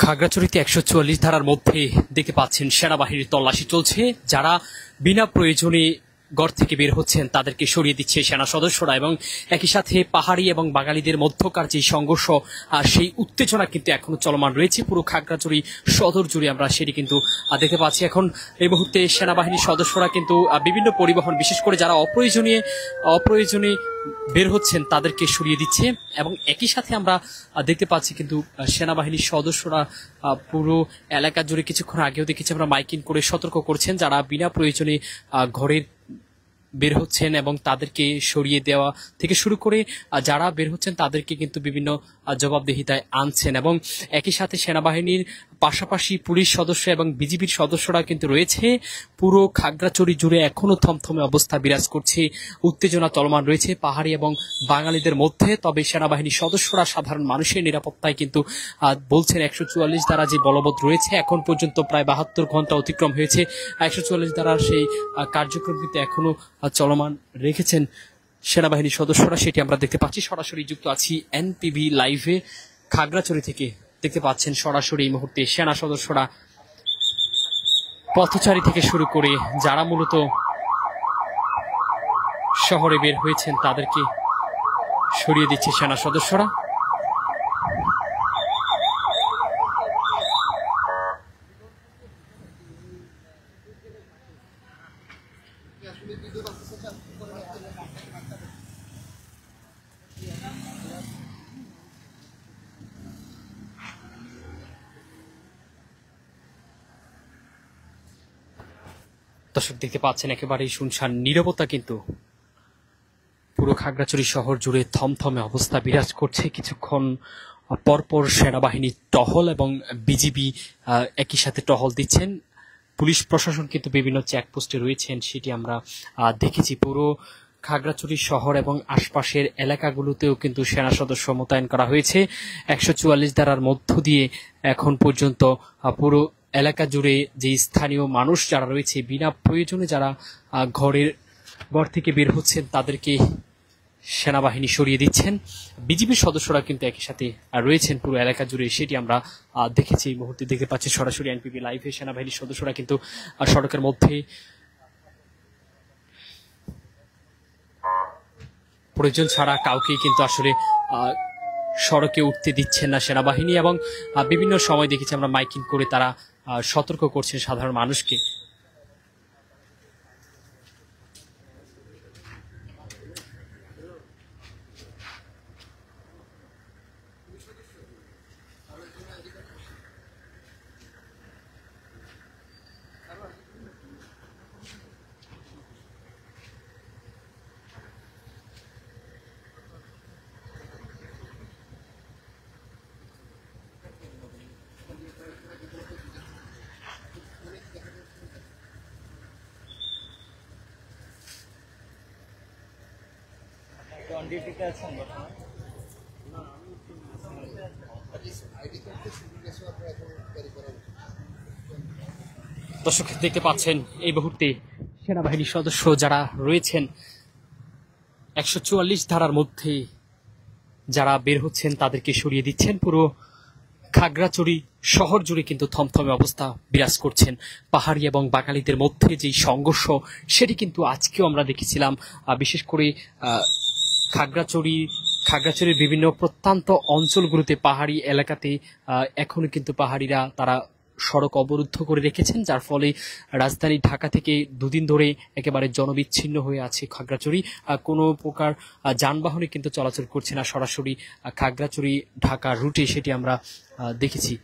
খাগড়াছড়িতে ১৪৪ ধারার মধ্যে দেখতে পাচ্ছেন সেনাবাহিনীর তল্লাশি চলছে। যারা বিনা প্রয়োজনে ঘর থেকে বের হচ্ছেন তাদেরকে সরিয়ে দিচ্ছে সেনা সদস্যরা, এবং একই সাথে পাহাড়ি এবং বাঙালিদের মধ্যকার যে সংঘর্ষ, সেই উত্তেজনা কিন্তু এখনো চলমান রয়েছে পুরো খাগড়াছড়ি সদর জুড়ে। আমরা সেটি কিন্তু দেখতে পাচ্ছি। এখন এই মুহূর্তে সেনাবাহিনীর সদস্যরা কিন্তু বিভিন্ন পরিবহন, বিশেষ করে যারা অপ্রয়োজনে বের হচ্ছেন তাদেরকে সরিয়ে দিচ্ছে, এবং একই সাথে আমরা দেখতে পাচ্ছি কিন্তু সেনাবাহিনীর সদস্যরা পুরো এলাকা জুড়ে কিছুক্ষণ আগেও দেখেছি আমরা মাইকিং করে সতর্ক করছেন যারা বিনা প্রয়োজনে ঘরের বের হচ্ছেন, এবং তাদেরকে সরিয়ে দেওয়া থেকে শুরু করে যারা বের হচ্ছেন তাদেরকে কিন্তু বিভিন্ন জবাবদিহিতায় আনছেন। এবং একই সাথে সেনাবাহিনীর পাশাপাশি পুলিশ সদস্য এবং বিজিবির সদস্যরা কিন্তু রয়েছে। পুরো খাগড়াছড়ি জুড়ে এখনো থমথমে অবস্থা বিরাজ করছে, উত্তেজনা চলমান রয়েছে পাহাড়ি এবং বাঙালিদের মধ্যে। তবে সেনাবাহিনীর সদস্যরা সাধারণ মানুষের নিরাপত্তায় কিন্তু বলছেন ১৪৪ ধারা যে বলবৎ রয়েছে, এখন পর্যন্ত প্রায় ৭২ ঘন্টা অতিক্রম হয়েছে। ১৪৪ ধারার সেই কার্যক্রম কিন্তু এখনো চলমান রেখেছেন সেনাবাহিনীর সদস্যরা, সেটি আমরা দেখতে পাচ্ছি। সরাসরি যুক্ত আছি এনপিবি লাইভে খাগড়াছড়ি থেকে। দেখতে পাচ্ছেন সরাসরি এই মুহূর্তে সেনা সদস্যরা পথচারী থেকে শুরু করে যারা মূলত শহরে বের হয়েছেন তাদেরকে সরিয়ে দিচ্ছে সেনা সদস্যরা। দর্শক দেখতে পাচ্ছেন একেবারেই শুনশান নীরবতা কিন্তু পুরো খাগড়াছড়ি শহর জুড়ে থমথমে অবস্থা বিরাজ করছে। কিছুক্ষণ পরপর সেনাবাহিনীর টহল এবং বিজিবি একই সাথে টহল দিচ্ছেন। পুলিশ প্রশাসন কিন্তু বিভিন্ন চেকপোস্টে রয়েছেন, সেটি আমরা দেখেছি। পুরো খাগড়াছড়ি শহর এবং আশপাশের এলাকাগুলোতেও কিন্তু সেনা সদস্য মোতায়েন করা হয়েছে। ১৪৪ ধারার মধ্য দিয়ে এখন পর্যন্ত পুরো এলাকা জুড়ে যে স্থানীয় মানুষ যারা রয়েছে, বিনা প্রয়োজনে যারা ঘর থেকে বের হচ্ছেন তাদেরকে সেনাবাহিনী সরিয়ে দিচ্ছেন। বিজিবির সদস্যরা কিন্তু একই সাথে রয়েছেন পুরো এলাকা জুড়ে, সেটি আমরা দেখেছি। এই মুহূর্তে দেখতে পাচ্ছি সরাসরি এনপিবি লাইভে সেনাবাহিনীর সদস্যরা কিন্তু সড়কের মধ্যে প্রয়োজন ছাড়া কাউকেই কিন্তু আসলে সড়কে উঠতে দিচ্ছেন না সেনাবাহিনী, এবং বিভিন্ন সময় দেখেছি আমরা মাইকিং করে তারা সতর্ক করছেন সাধারণ মানুষকে। দর্শক দেখতে পাচ্ছেন এই মুহূর্তে সেনাবাহিনীর সদস্য যারা রয়েছেন ১৪৪ ধারার মধ্যে যারা বের হচ্ছেন তাদেরকে সরিয়ে দিচ্ছেন। পুরো খাগড়াছড়ি শহর জুড়ে কিন্তু থমথমে অবস্থা বিরাজ করছেন। পাহাড়ি এবং বাঙালিদের মধ্যে যে সংঘর্ষ, সেটি কিন্তু আজকেও আমরা দেখেছিলাম। বিশেষ করে খাগড়াছড়ির বিভিন্ন প্রত্যন্ত অঞ্চলগুলোতে, পাহাড়ি এলাকাতে এখনো কিন্তু পাহাড়িরা তারা সড়ক অবরুদ্ধ করে রেখেছেন, যার ফলে রাজধানী ঢাকা থেকে দুদিন ধরে একেবারে জনবিচ্ছিন্ন হয়ে আছে খাগড়াছড়ি। কোনো প্রকার যানবাহনে কিন্তু চলাচল করছে না সরাসরি খাগড়াছড়ি ঢাকা রুটে, সেটি আমরা দেখেছি।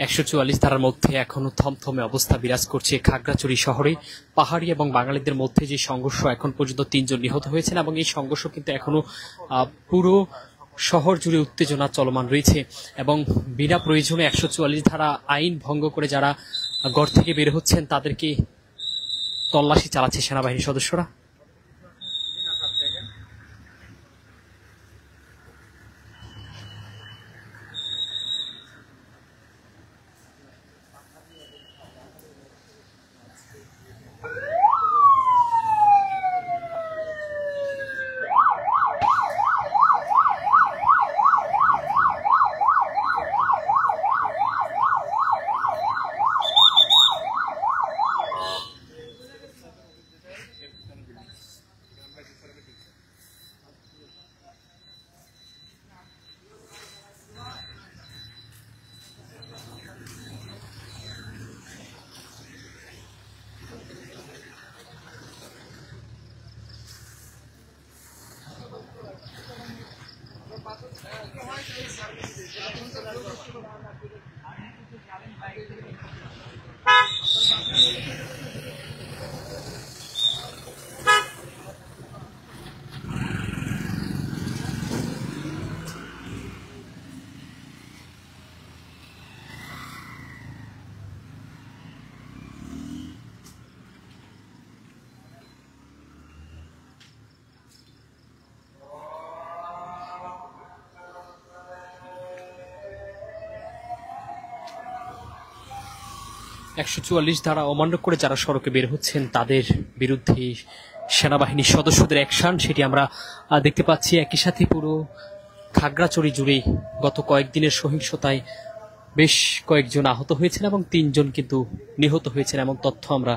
144 ধারার মধ্যে এখনো থমথমে অবস্থা বিরাজ করছে খাগড়াছড়ি শহরে। পাহাড়ি এবং বাঙালিদের মধ্যে যে সংঘর্ষ, এখন পর্যন্ত 3 জন নিহত হয়েছেন এবং এই সংঘর্ষ কিন্তু এখনো পুরো শহর জুড়ে উত্তেজনা চলমান রয়েছে এবং বিনা প্রয়োজনে 144 ধারা আইন ভঙ্গ করে যারা ঘর থেকে বের হচ্ছেন তাদেরকে তল্লাশি চালাচ্ছে সেনাবাহিনীর সদস্যরা। একশো 144 ধারা অমান্য করে যারা সড়কে বের হচ্ছেন তাদের বিরুদ্ধে সেনাবাহিনীর সদস্যদের অ্যাকশন, সেটি আমরা দেখতে পাচ্ছি। একই সাথে পুরো খাগড়াছড়ি জুড়ে গত কয়েকদিনের সহিংসতায় বেশ কয়েকজন আহত হয়েছেন এবং 3 জন কিন্তু নিহত হয়েছেন এবং তথ্য আমরা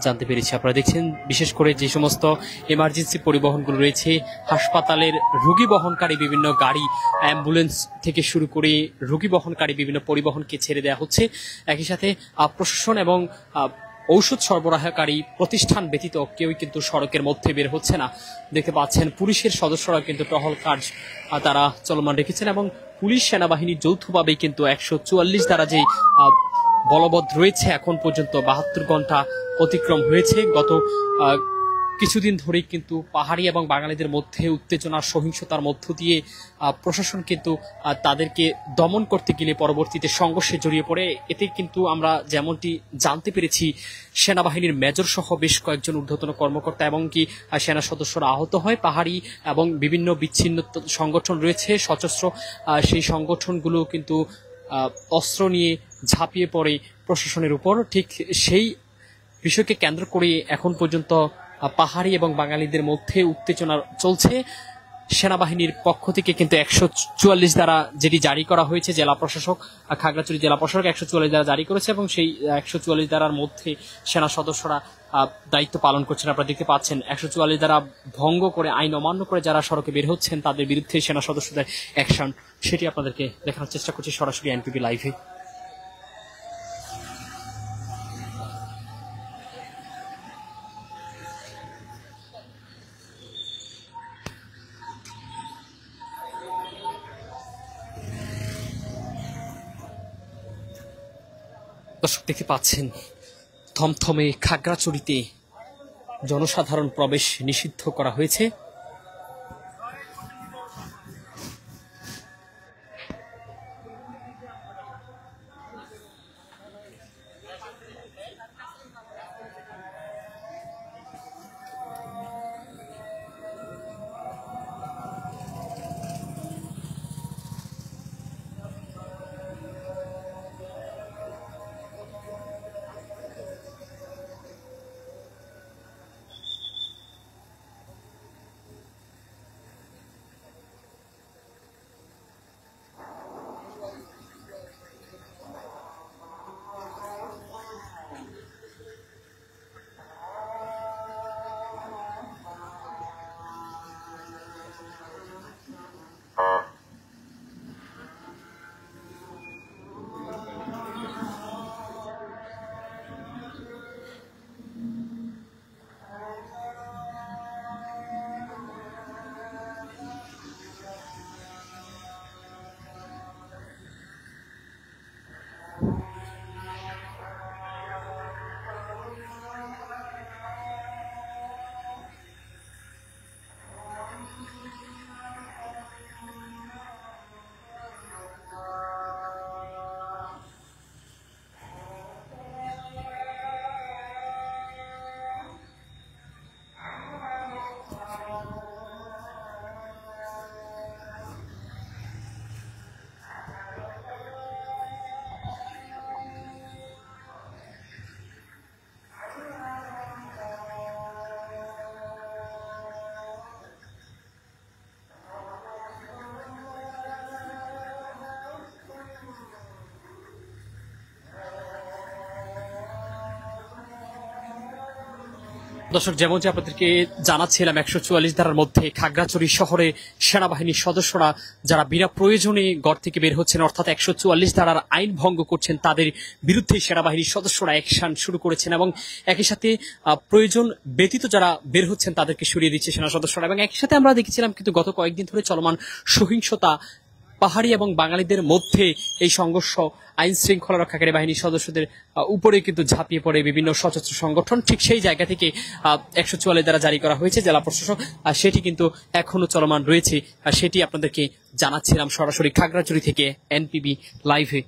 জানতে পেরেছি। আপনারা দেখছেন বিশেষ করে যে সমস্ত এমার্জেন্সি পরিবহনগুলো রয়েছে, হাসপাতালের রোগী বহনকারী বিভিন্ন গাড়ি, অ্যাম্বুলেন্স থেকে শুরু করে রোগী বহনকারী বিভিন্ন পরিবহনকে ছেড়ে দেওয়া হচ্ছে। একই সাথে প্রশাসন এবং ঔষধ সরবরাহকারী প্রতিষ্ঠান ব্যতীত কেউই কিন্তু সড়কের মধ্যে বের হচ্ছে না। দেখতে পাচ্ছেন পুলিশের সদস্যরা কিন্তু টহল কাজ তারা চলমান রেখেছেন এবং পুলিশ সেনাবাহিনী যৌথভাবেই কিন্তু 144 দ্বারা যে বলবৎ রয়েছে এখন পর্যন্ত 72 ঘন্টা অতিক্রম হয়েছে। গত কিছুদিন ধরেই কিন্তু পাহাড়ি এবং বাঙালিদের মধ্যে উত্তেজনার সহিংসতার মধ্য দিয়ে প্রশাসন কিন্তু তাদেরকে দমন করতে গেলে পরবর্তীতে সংঘর্ষে জড়িয়ে পড়ে। এতে কিন্তু আমরা যেমনটি জানতে পেরেছি সেনাবাহিনীর মেজর সহ বেশ কয়েকজন ঊর্ধ্বতন কর্মকর্তা এবং কি সেনা সদস্যরা আহত হয়। পাহাড়ি এবং বিভিন্ন বিচ্ছিন্ন সংগঠন রয়েছে সশস্ত্র, সেই সংগঠনগুলো কিন্তু অস্ত্র নিয়ে ঝাঁপিয়ে পড়ে প্রশাসনের উপর। ঠিক সেই বিষয়কে কেন্দ্র করে এখন পর্যন্ত পাহাড়ি এবং বাঙালিদের মধ্যে উত্তেজনা চলছে। সেনাবাহিনীর পক্ষ থেকে কিন্তু 144 দ্বারা যেটি জারি করা হয়েছে, জেলা প্রশাসক খাগড়াছড়ি জেলা প্রশাসক 144 দ্বারা জারি করেছে এবং সেই 144 দ্বারার মধ্যে সেনা সদস্যরা দায়িত্ব পালন করছেন। আপনারা দেখতে পাচ্ছেন 144 দ্বারা ভঙ্গ করে, আইন অমান্য করে যারা সড়কে বের হচ্ছেন তাদের বিরুদ্ধে সেনা সদস্যদের অ্যাকশন, সেটি আপনাদেরকে দেখানোর চেষ্টা করছি সরাসরি এনপিবি লাইভে। দর্শক দেখতে পাচ্ছেন থমথমে খাগড়াছড়িতে জনসাধারণ প্রবেশ নিষিদ্ধ করা হয়েছে। দর্শক, যেমন যে আপনাদেরকে জানাচ্ছিলাম 144 ধারার মধ্যে খাগড়াছড়ি শহরে সেনাবাহিনীর সদস্যরা যারা বিনা প্রয়োজনে ঘর থেকে বের হচ্ছেন, অর্থাৎ 144 ধারার আইন ভঙ্গ করছেন, তাদের বিরুদ্ধে সেনাবাহিনীর সদস্যরা অ্যাকশন শুরু করেছেন এবং একই সাথে প্রয়োজন ব্যতীত যারা বের হচ্ছেন তাদেরকে সরিয়ে দিচ্ছে সেনা সদস্যরা। এবং একই সাথে আমরা দেখেছিলাম কিন্তু গত কয়েকদিন ধরে চলমান সহিংসতা, পাহাড়ি এবং বাঙালিদের মধ্যে এই সংঘর্ষ, আইন শৃঙ্খলা রক্ষাকারী বাহিনীর সদস্যদের উপরে কিন্তু ঝাঁপিয়ে পড়ে বিভিন্ন সশস্ত্র সংগঠন। ঠিক সেই জায়গা থেকে 144 দ্বারা জারি করা হয়েছে জেলা প্রশাসক, সেটি কিন্তু এখনো চলমান রয়েছে। সেটি আপনাদেরকে জানাচ্ছিলাম সরাসরি খাগড়াছড়ি থেকে এনপিবি লাইভে।